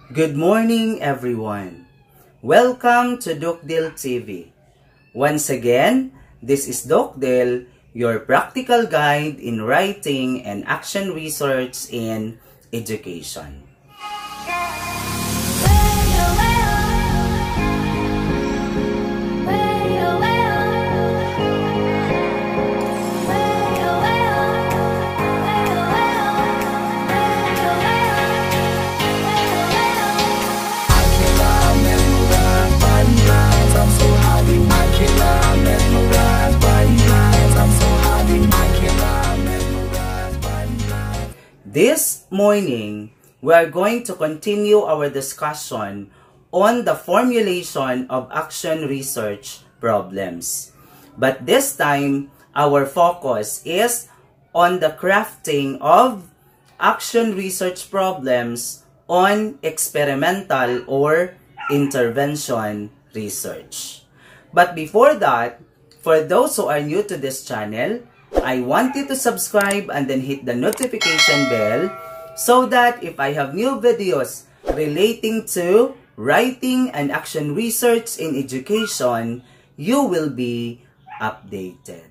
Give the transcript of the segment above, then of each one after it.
Good morning, everyone. Welcome to Dokdil TV. Once again, this is Dokdil, your practical guide in writing and action research in education. This morning, we are going to continue our discussion on the formulation of action research problems. But this time, our focus is on the crafting of action research problems on experimental or intervention research. But before that, for those who are new to this channel, I want you to subscribe and then hit the notification bell so that if I have new videos relating to writing and action research in education, you will be updated.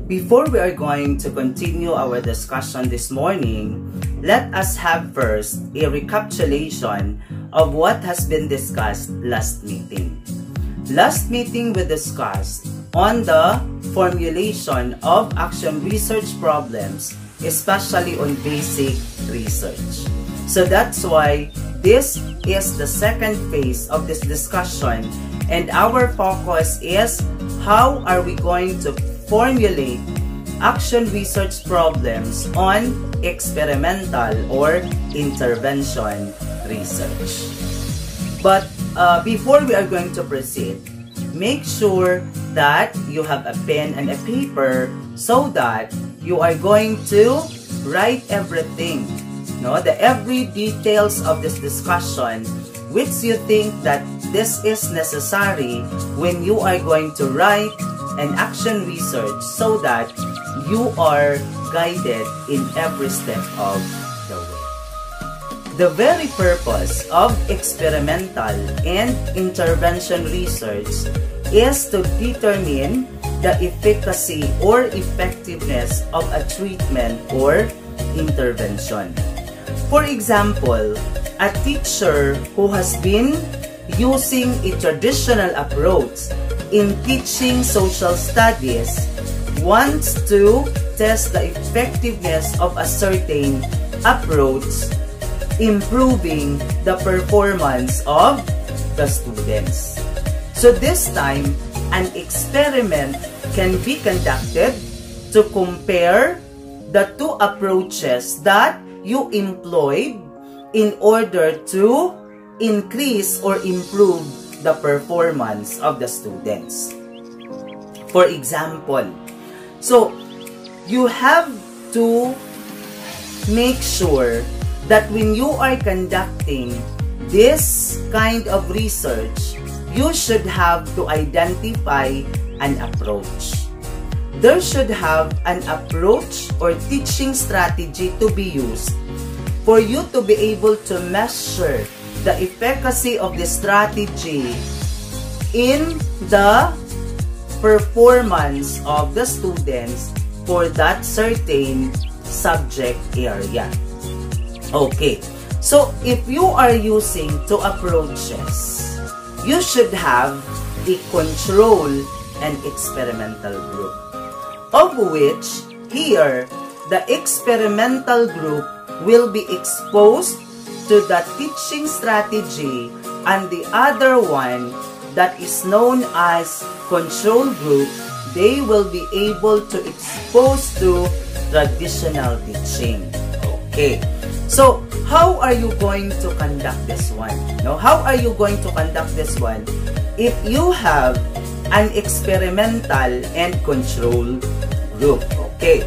Before we are going to continue our discussion this morning, let us have first a recapitulation of what has been discussed last meeting. Last meeting we discussed on the formulation of action research problems, especially on basic research. So that's why this is the second phase of this discussion, and our focus is how are we going to formulate action research problems on experimental or intervention research. But before we are going to proceed, make sure that you have a pen and a paper so that you are going to write everything, the every details of this discussion which you think that this is necessary when you are going to write an action research so that you are guided in every step of the way. The very purpose of experimental and intervention research is to determine the efficacy or effectiveness of a treatment or intervention. For example, a teacher who has been using a traditional approach in teaching social studies wants to test the effectiveness of a certain approach, improving the performance of the students. So this time, an experiment can be conducted to compare the two approaches that you employed in order to increase or improve the performance of the students. For example, so you have to make sure that when you are conducting this kind of research, you should have to identify an approach. There should have an approach or teaching strategy to be used for you to be able to measure the efficacy of the strategy in the performance of the students for that certain subject area. Okay, so if you are using two approaches, you should have a control and experimental group, of which here the experimental group will be exposed to the teaching strategy, and the other one that is known as control group, they will be able to expose to traditional teaching. Okay, so how are you going to conduct this one? How are you going to conduct this one if you have an experimental and control group? Okay,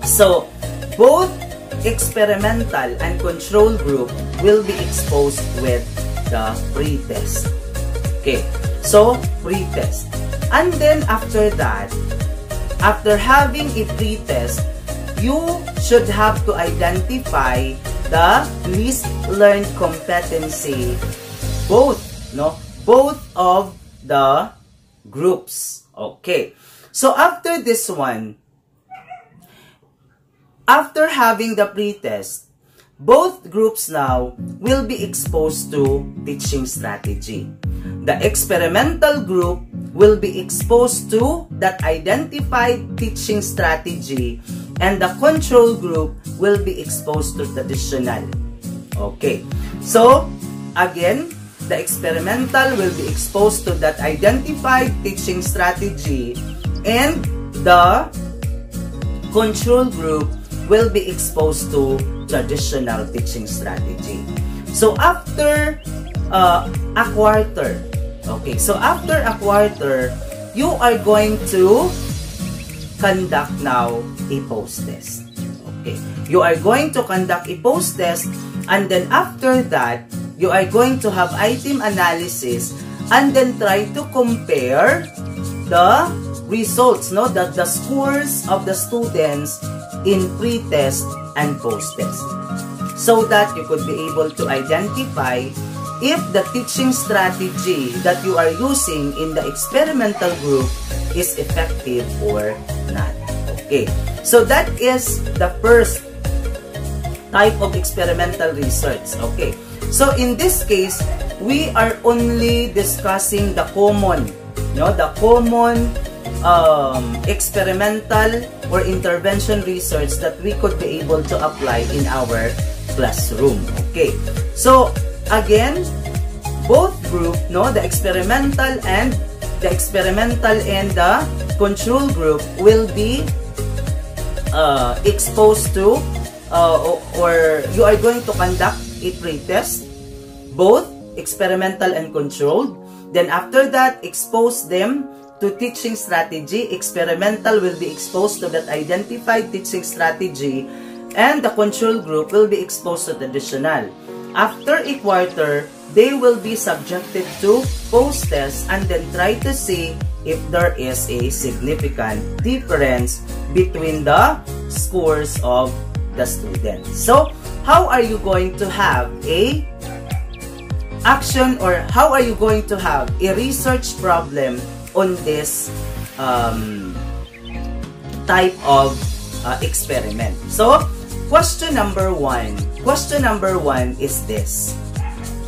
so both experimental and control group will be exposed with the pre-test. Okay, so pre-test. And then after that, after having a pre-test, you should have to identify the least learned competency, both of the groups. Okay. So after this one, after having the pretest, both groups now will be exposed to teaching strategy. The experimental group will be exposed to that identified teaching strategy, and the control group will be exposed to traditional. Okay. So, again, the experimental will be exposed to that identified teaching strategy, and the control group will be exposed to traditional teaching strategy. So after a quarter, okay, so after a quarter, you are going to conduct now a post-test. Okay, you are going to conduct a post-test, and then after that, you are going to have item analysis, and then try to compare the results, the scores of the students in pre-test and post-test, so that you could be able to identify if the teaching strategy that you are using in the experimental group is effective or not. Okay, so that is the first type of experimental research. Okay, so in this case, we are only discussing the common, experimental or intervention research that we could be able to apply in our classroom. Okay, so again, both group, the experimental and the control group will be exposed to or you are going to conduct a pre-test, both experimental and controlled. Then after that, expose them to teaching strategy. Experimental will be exposed to that identified teaching strategy, and the control group will be exposed to traditional. After a quarter, they will be subjected to post-test, and then try to see if there is a significant difference between the scores of the students. So, how are you going to have a action, or how are you going to have a research problem on this type of experiment? So, question number one is this: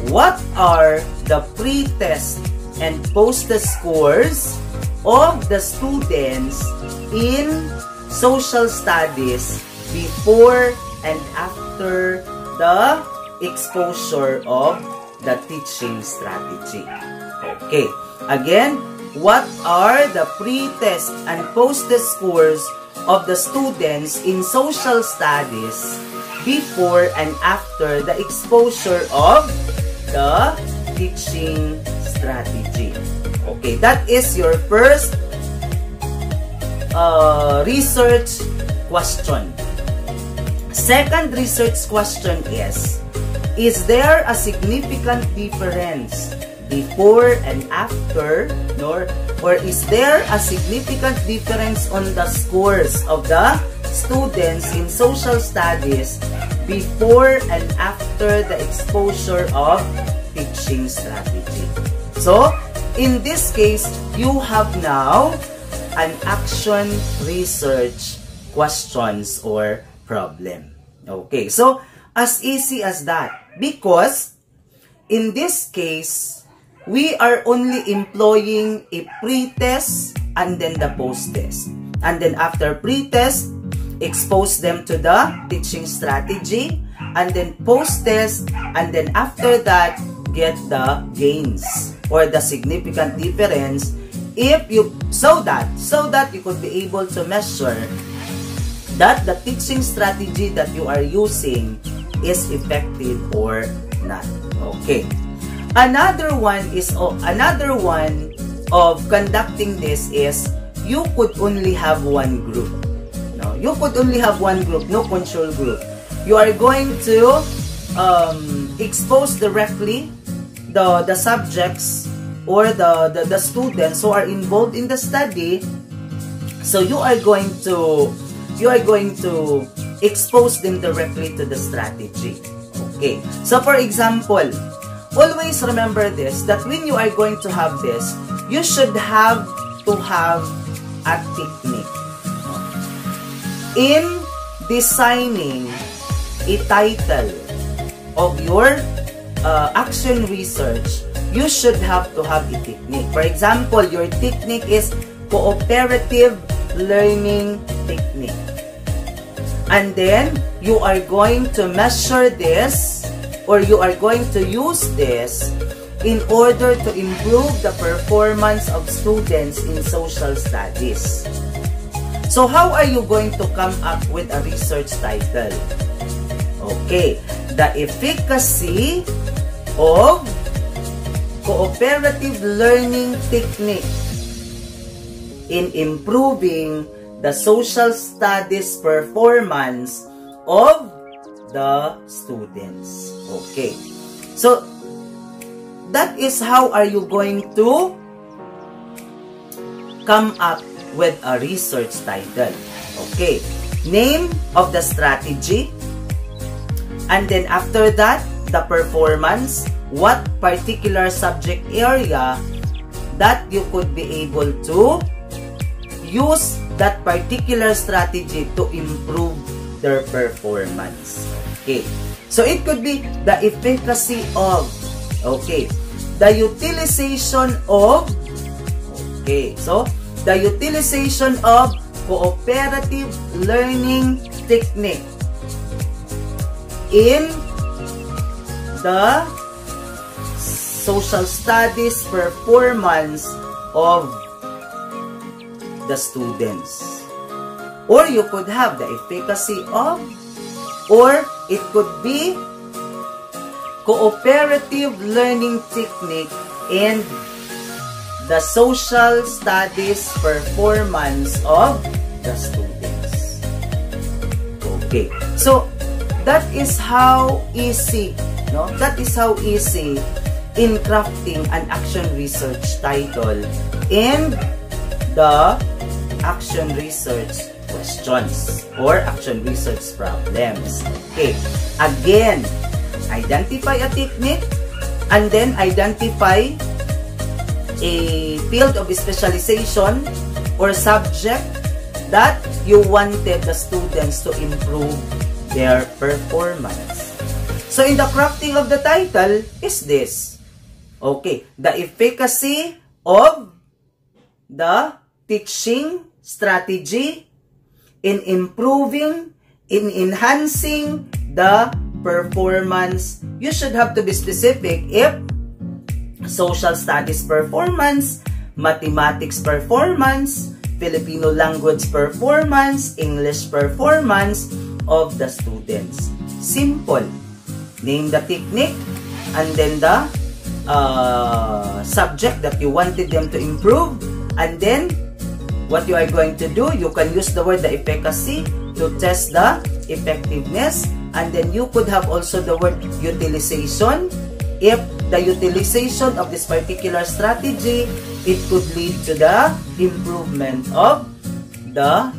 what are the pre-test and post-test scores of the students in social studies before and after the exposure of the teaching strategy? Okay, again, what are the pre-test and post-test scores of the students in social studies before and after the exposure of the teaching strategy? Okay, that is your first research question. Second research question is there a significant difference before and after, or is there a significant difference on the scores of the students in social studies before and after the exposure of teaching strategy? So, in this case, you have now an action research questions or problem. Okay, so as easy as that, because in this case, we are only employing a pre-test and then the post-test. And then after pre-test, expose them to the teaching strategy, and then post-test, and then after that, get the gains or the significant difference if you so that you could be able to measure that the teaching strategy that you are using is effective or not. Okay. Another one of conducting this is you could only have one group. No, you could only have one group, no control group. You are going to expose directly the subjects or the students who are involved in the study. So you are going to expose them directly to the strategy. Okay. So for example, always remember this, that when you are going to have this, you should have to have a technique. In designing a title of your action research, you should have to have a technique. For example, your technique is cooperative learning technique. And then, you are going to measure this, or you are going to use this in order to improve the performance of students in social studies. So, how are you going to come up with a research title? Okay, the efficacy of cooperative learning technique in improving the social studies performance of the students. Okay. So, that is how are you going to come up with a research title. Okay. Name of the strategy. And then after that, the performance. What particular subject area that you could be able to use that particular strategy to improve their performance. Okay. So it could be the efficacy of, okay, the utilization of, okay, so the utilization of cooperative learning technique in the social studies performance of the students. Or you could have the efficacy of, or it could be cooperative learning technique and the social studies performance of the students. Okay. So, that is how easy, no? That is how easy in crafting an action research title and the action research questions or action research problems. Okay. Again, identify a technique and then identify a field of specialization or subject that you wanted the students to improve their performance. So, in the crafting of the title is this. Okay, the efficacy of the teaching strategy in improving, in enhancing the performance. You should have to be specific if social studies performance, mathematics performance, Filipino language performance, English performance of the students. Simple. Name the technique and then the subject that you wanted them to improve, and then what you are going to do, you can use the word the efficacy to test the effectiveness, and then you could have also the word utilization. If the utilization of this particular strategy, it could lead to the improvement of the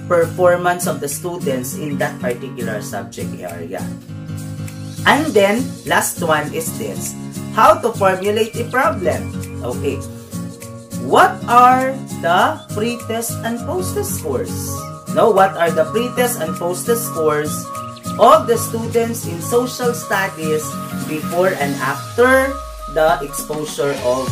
performance of the students in that particular subject area. And then, last one is this. How to formulate a problem. Okay. What are the pre-test and post-test scores? No, what are the pre-test and post-test scores of the students in social studies before and after the exposure of,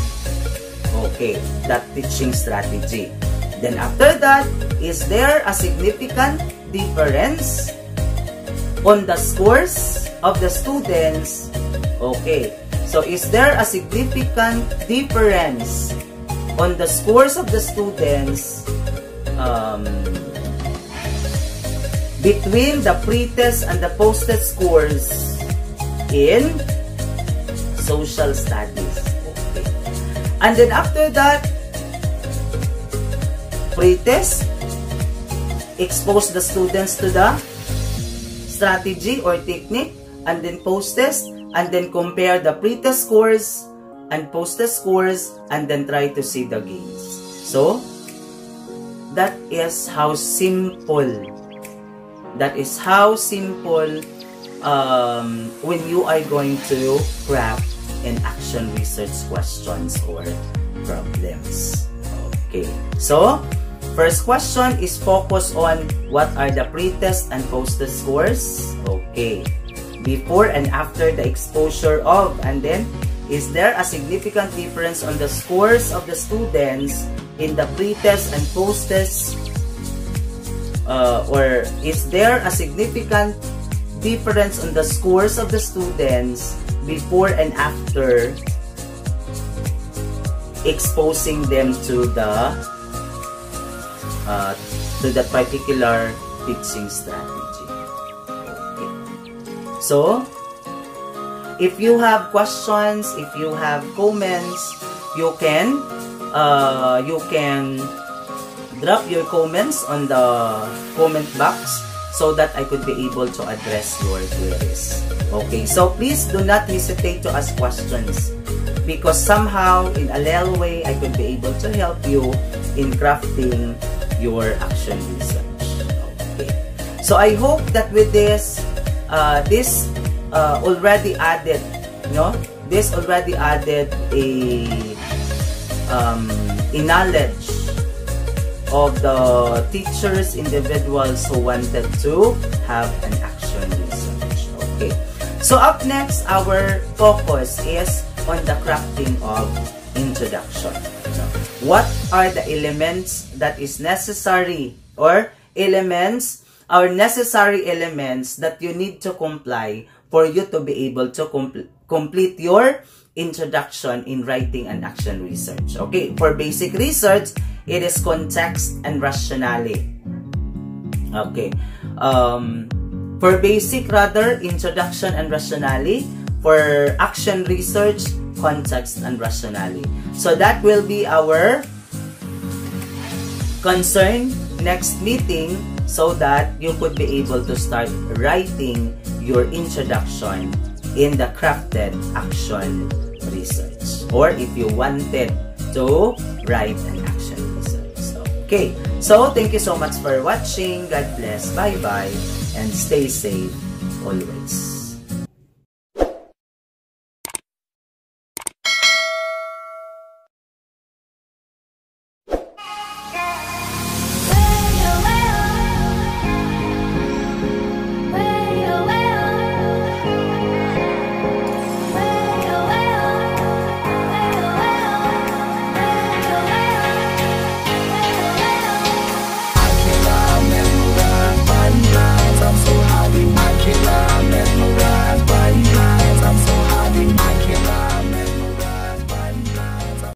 okay, that teaching strategy? Then after that, is there a significant difference on the scores of the students? Okay. So, is there a significant difference on the scores of the students between the pre-test and the post-test scores in social studies? Okay. And then after that, pre-test, expose the students to the strategy or technique, and then post-test, and then compare the pre-test scores and post-test scores, and then try to see the gains. So, that is how simple That is how simple when you are going to craft an action research questions or problems. Okay, so first question is focus on what are the pre-test and post-test scores. Okay, before and after the exposure of, and then is there a significant difference on the scores of the students in the pre-test and post-test, or is there a significant difference on the scores of the students before and after exposing them to the particular teaching strategy. Okay. So, if you have questions, if you have comments, you can drop your comments on the comment box so that I could be able to address your queries. Okay, so please do not hesitate to ask questions, because somehow in a little way I could be able to help you in crafting your action research. Okay, so I hope that with this already added, this already added a knowledge of the teachers, individuals who wanted to have an action research. Okay, so up next, our focus is on the crafting of introduction. What are the elements that is necessary, or necessary elements that you need to comply for you to be able to complete your introduction in writing an action research. Okay, for basic research, it is context and rationale. Okay, for basic, rather, introduction and rationale. For action research, context and rationale. So that will be our concern next meeting, so that you could be able to start writing your introduction in the crafted action research, or if you wanted to write an action research. Okay, so thank you so much for watching. God bless, bye bye, and stay safe always.